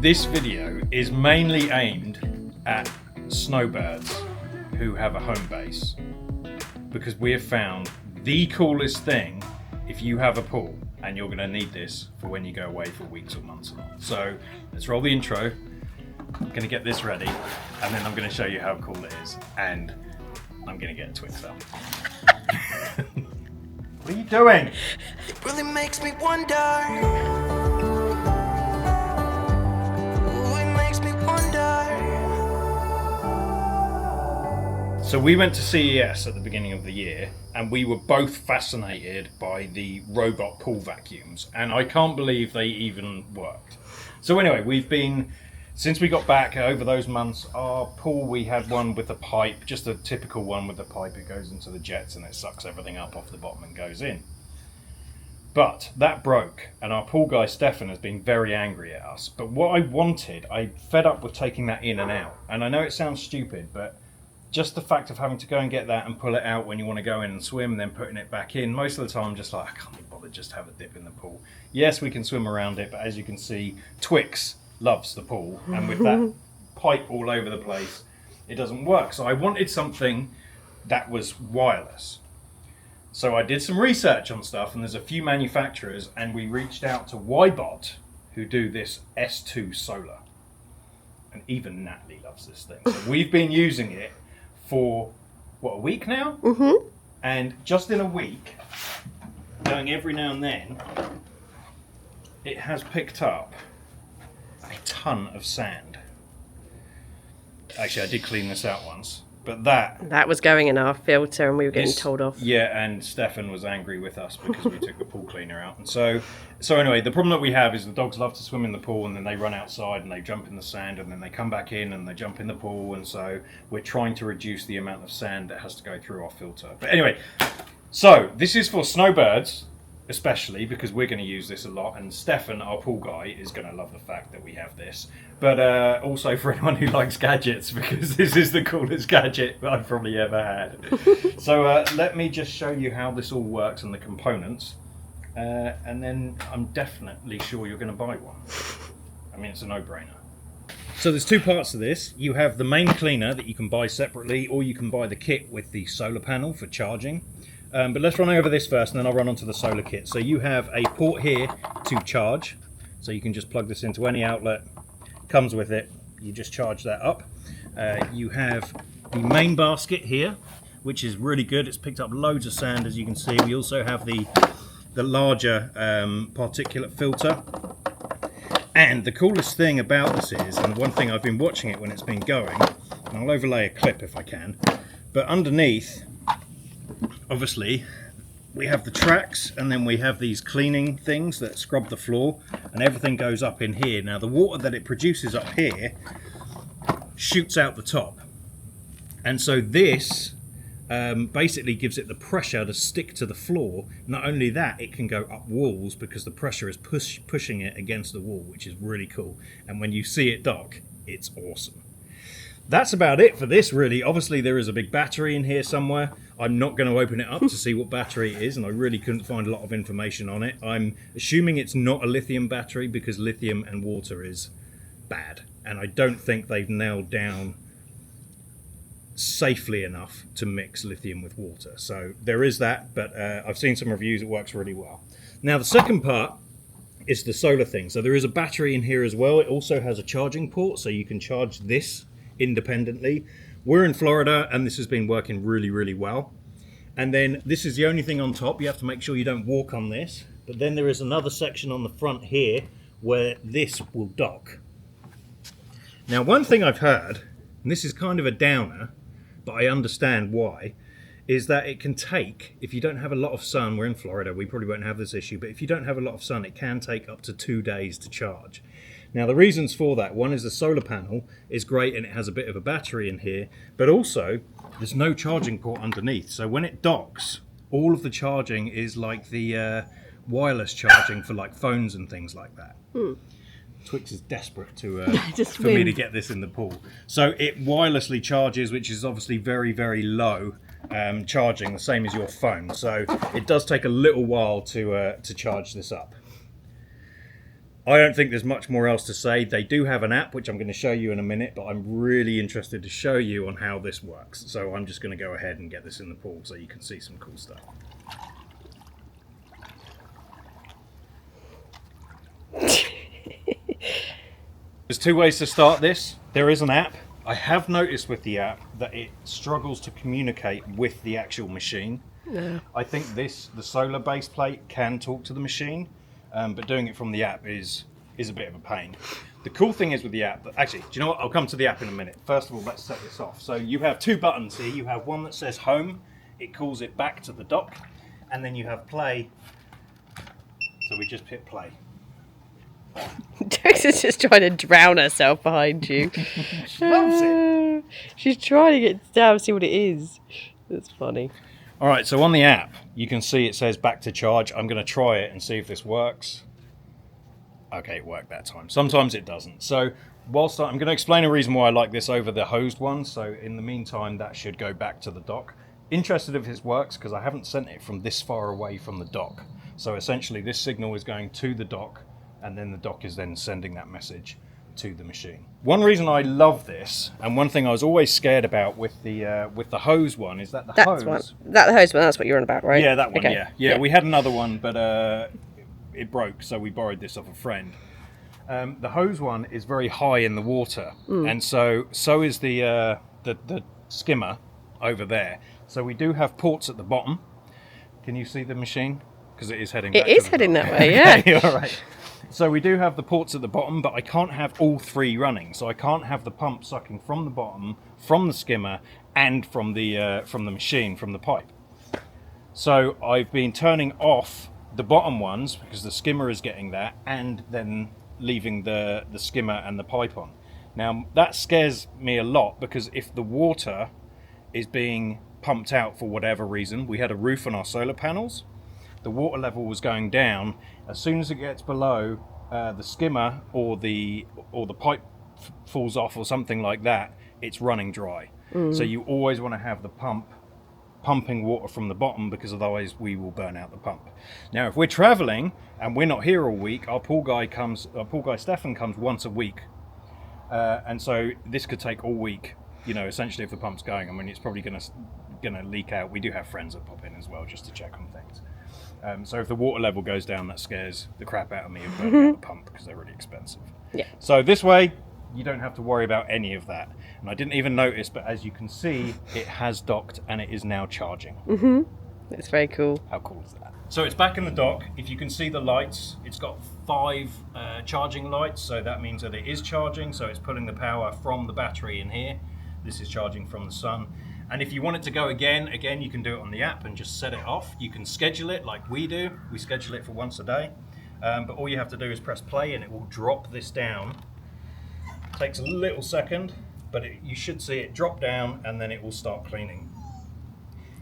This video is mainly aimed at snowbirds who have a home base, because we have found the coolest thing if you have a pool, and you're going to need this for when you go away for weeks or months. So let's roll the intro. I'm going to get this ready, and then I'm going to show you how cool it is, and I'm going to get a Twix out. What are you doing? It really makes me wonder. So we went to CES at the beginning of the year, and we were both fascinated by the robot pool vacuums, and I can't believe they even worked. So anyway, since we got back over those months, our pool, we had one with a pipe, just a typical one with a pipe. It goes into the jets and it sucks everything up off the bottom and goes in. But that broke, and our pool guy Stefan has been very angry at us. But what I wanted, I fed up with taking that in and out. And I know it sounds stupid, but just the fact of having to go and get that and pull it out when you want to go in and swim, and then putting it back in, most of the time I'm just like, I can't be bothered, just have a dip in the pool. Yes, we can swim around it, but as you can see, Twix loves the pool, and with that pipe all over the place, it doesn't work. So I wanted something that was wireless. So I did some research on stuff, and there's a few manufacturers, and we reached out to Wybot, who do this S2 Solar. And even Natalie loves this thing. So we've been using it for, a week now? Mm-hmm. And just in a week, going every now and then, it has picked up a ton of sand. Actually, I did clean this out once, but that was going in our filter, and we were getting told off. Yeah, and Stefan was angry with us because we took the pool cleaner out. And so anyway, the problem that we have is the dogs love to swim in the pool, and then they run outside and they jump in the sand, and then they come back in and they jump in the pool, and so we're trying to reduce the amount of sand that has to go through our filter. But anyway, so this is for snowbirds, especially because we're going to use this a lot, and Stefan, our pool guy, is going to love the fact that we have this, but also for anyone who likes gadgets, because this is the coolest gadget I've probably ever had. So let me just show you how this all works and the components, and then I'm definitely sure you're going to buy one. I mean, it's a no-brainer. So there's two parts to this. You have the main cleaner that you can buy separately, or you can buy the kit with the solar panel for charging. But let's run over this first, and then I'll run onto the solar kit. So you have a port here to charge. So you can just plug this into any outlet. Comes with it. You just charge that up. You have the main basket here, which is really good. It's picked up loads of sand, as you can see. We also have the larger particulate filter. And the coolest thing about this is, and one thing I've been watching it when it's been going, and I'll overlay a clip if I can, but underneath, obviously, we have the tracks, and then we have these cleaning things that scrub the floor, and everything goes up in here. Now the water that it produces up here shoots out the top, and so this basically gives it the pressure to stick to the floor. Not only that, it can go up walls because the pressure is pushing it against the wall, which is really cool. And when you see it dock, it's awesome. That's about it for this, really. Obviously, there is a big battery in here somewhere. I'm not going to open it up to see what battery it is, and I really couldn't find a lot of information on it. I'm assuming it's not a lithium battery, because lithium and water is bad, and I don't think they've nailed down safely enough to mix lithium with water. So there is that, but I've seen some reviews, it works really well. Now, the second part is the solar thing. So there is a battery in here as well. It also has a charging port, so you can charge this independently. We're in Florida, and this has been working really, really well. And then this is the only thing on top. You have to make sure you don't walk on this. But then there is another section on the front here where this will dock. Now, one thing I've heard, and this is kind of a downer, but I understand why, is that it can take, if you don't have a lot of sun, we're in Florida, we probably won't have this issue, but if you don't have a lot of sun, it can take up to 2 days to charge. Now, the reasons for that, one is the solar panel is great and it has a bit of a battery in here, but also there's no charging port underneath. So when it docks, all of the charging is like the wireless charging for like phones and things like that. Twix is desperate to for me to get this in the pool. So it wirelessly charges, which is obviously very, very low charging, the same as your phone. So it does take a little while to charge this up. I don't think there's much more else to say. They do have an app, which I'm going to show you in a minute, but I'm really interested to show you on how this works. So I'm just going to go ahead and get this in the pool so you can see some cool stuff. There's two ways to start this. There is an app. I have noticed with the app that it struggles to communicate with the actual machine. Yeah. I think the solar base plate can talk to the machine, but doing it from the app is a bit of a pain. The cool thing is with the app, actually, do you know what? I'll come to the app in a minute. First of all, let's set this off. So you have two buttons here. You have one that says home. It calls it back to the dock. And then you have play. So we just hit play. Dex is just trying to drown herself behind you. She loves it. She's trying to get down and see what it is. That's funny. All right, so on the app, you can see it says back to charge. I'm going to try it and see if this works. Okay, it worked that time. Sometimes it doesn't. So whilst I'm going to explain a reason why I like this over the hosed one. So in the meantime, that should go back to the dock. Interested if this works because I haven't sent it from this far away from the dock. So essentially this signal is going to the dock, and then the dock is then sending that message to the machine. One reason I love this, and one thing I was always scared about with the hose one, is that the hose... The hose one, that's what you're on about, right? Yeah, that one, okay. Yeah, we had another one, but it broke, so we borrowed this off a friend. The hose one is very high in the water, and so is the skimmer over there. So we do have ports at the bottom. Can you see the machine? Because it is heading back. It is heading that way, yeah. Okay, all right. So we do have the ports at the bottom, but I can't have all three running. So I can't have the pump sucking from the bottom, from the skimmer, and from the machine, from the pipe. So I've been turning off the bottom ones because the skimmer is getting that, and then leaving the skimmer and the pipe on. Now that scares me a lot because if the water is being pumped out for whatever reason, we had a roof on our solar panels. The water level was going down. As soon as it gets below the skimmer or the pipe falls off or something like that, it's running dry. So you always want to have the pump pumping water from the bottom because otherwise we will burn out the pump. Now, if we're traveling and we're not here all week, our pool guy Stefan comes once a week, and so this could take all week. You know, essentially, if the pump's going, I mean, it's probably gonna leak out. We do have friends that pop in as well just to check on things. So if the water level goes down, that scares the crap out of me of burning out the pump because they're really expensive. Yeah. So this way, you don't have to worry about any of that. And I didn't even notice, but as you can see, it has docked and it is now charging. Mm-hmm. That's very cool. How cool is that? So it's back in the dock. If you can see the lights, it's got 5 charging lights. So that means that it is charging. So it's pulling the power from the battery in here. This is charging from the sun. And if you want it to go again, you can do it on the app and just set it off. You can schedule it like we do. We schedule it for once a day. But all you have to do is press play and it will drop this down. It takes a little second, but you should see it drop down and then it will start cleaning.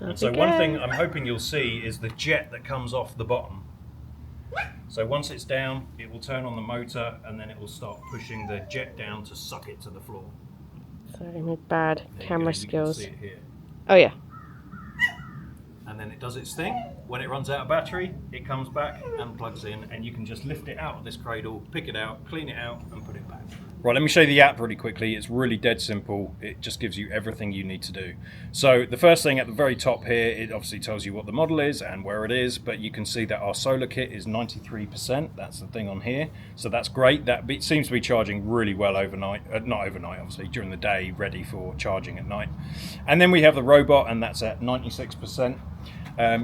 And so one thing I'm hoping you'll see is the jet that comes off the bottom. So once it's down, it will turn on the motor and then it will start pushing the jet down to suck it to the floor. Sorry, my bad camera skills. You can see it here. Oh yeah. And then it does its thing. When it runs out of battery, it comes back and plugs in, and you can just lift it out of this cradle, pick it out, clean it out, and put it back. Right, let me show you the app really quickly. It's really dead simple. It just gives you everything you need to do. So the first thing at the very top here, it obviously tells you what the model is and where it is, but you can see that our solar kit is 93%. That's the thing on here. So that's great. That seems to be charging really well overnight. Not overnight, obviously, during the day, ready for charging at night. And then we have the robot, and that's at 96%.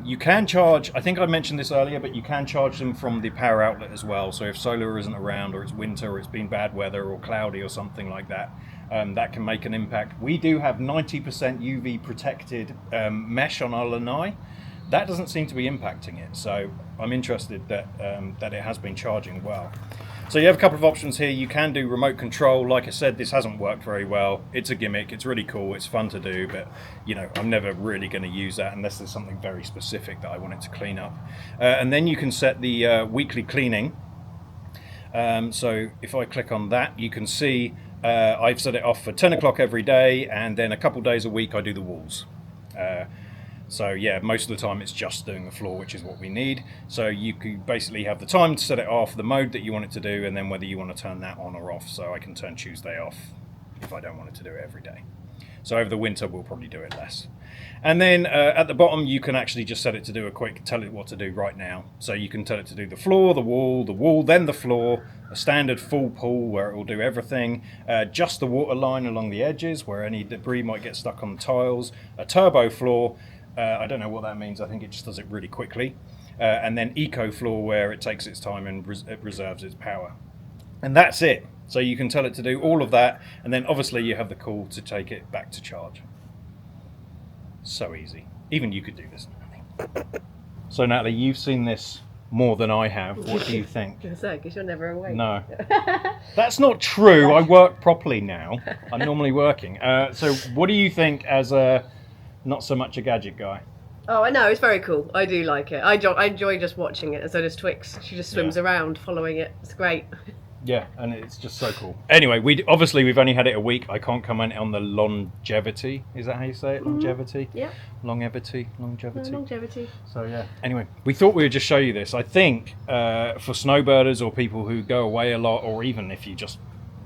You can charge, I think I mentioned this earlier, but you can charge them from the power outlet as well. So if solar isn't around, or it's winter, or it's been bad weather, or cloudy, or something like that, that can make an impact. We do have 90% UV protected mesh on our lanai. That doesn't seem to be impacting it. So I'm interested that it has been charging well. So you have a couple of options here. You can do remote control. Like I said, this hasn't worked very well. It's a gimmick. It's really cool. It's fun to do, but you know, I'm never really going to use that unless there's something very specific that I want it to clean up. And then you can set the weekly cleaning. So if I click on that, you can see I've set it off for 10 o'clock every day, and then a couple days a week I do the walls. So yeah, most of the time it's just doing the floor, which is what we need. So you could basically have the time to set it off, the mode that you want it to do, and then whether you want to turn that on or off. So I can turn Tuesday off if I don't want it to do it every day. So over the winter we'll probably do it less. And then at the bottom you can actually just set it to do a quick, tell it what to do right now. So you can tell it to do the floor, the wall, then the floor, a standard full pool where it will do everything, just the water line along the edges where any debris might get stuck on the tiles, a turbo floor, I don't know what that means, I think it just does it really quickly, and then eco floor where it takes its time and it reserves its power. And that's it. So you can tell it to do all of that, and then obviously you have the call to take it back to charge. So easy. Even you could do this. So Natalie, you've seen this more than I have. What do you think? Because you're never awake. No. That's not true. I work properly now. I'm normally working. So what do you think as a not so much a gadget guy? Oh, I know, it's very cool. I do like it. I enjoy just watching it, and so does Twix. She just swims around following it. It's great. Yeah, and it's just so cool. Anyway, we've only had it a week. I can't comment on the longevity. Is that how you say it? Longevity? Yeah. Longevity. Longevity. So yeah. Anyway, we thought we would just show you this. I think for snowbirders or people who go away a lot, or even if you just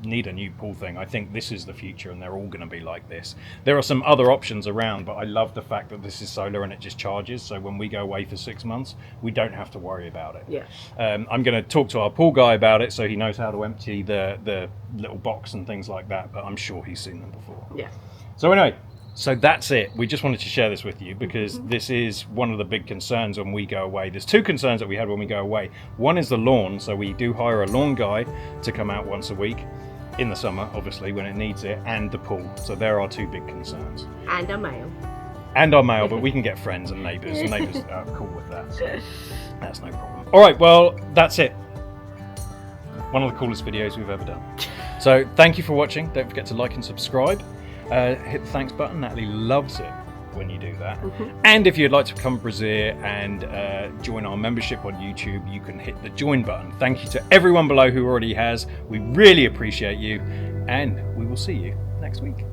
need a new pool thing, I think this is the future, and they're all going to be like this. There are some other options around, but I love the fact that this is solar and it just charges, so when we go away for 6 months we don't have to worry about it. Yeah. I'm going to talk to our pool guy about it so he knows how to empty the little box and things like that, but I'm sure he's seen them before. Yeah. So anyway, so that's it. We just wanted to share this with you because this is one of the big concerns when we go away. There's two concerns that we had when we go away. One is the lawn, so we do hire a lawn guy to come out once a week in the summer, obviously, when it needs it, and the pool. So there are two big concerns. And a male. And our mail, but we can get friends and neighbours. And neighbours are cool with that, so that's no problem. All right, well, that's it. One of the coolest videos we've ever done. So thank you for watching. Don't forget to like and subscribe. Hit the thanks button. Natalie loves it when you do that. And if you'd like to become Braziere and join our membership on YouTube, you can hit the join button. Thank you to everyone below who already has. We really appreciate you, and we will see you next week.